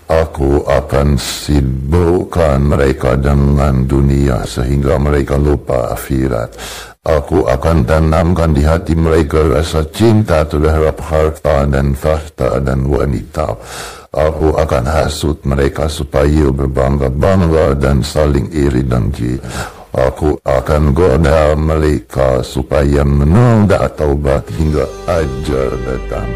Aku akan sibukkan mereka dengan dunia sehingga mereka lupa akhirat. Aku akan tanamkan di hati mereka rasa cinta terhadap harta dan tahta dan wanita. Aku akan hasut mereka supaya berbangga-bangga dan saling iri dengki. Aku akan goda mereka supaya menunda taubat hingga ajar datang.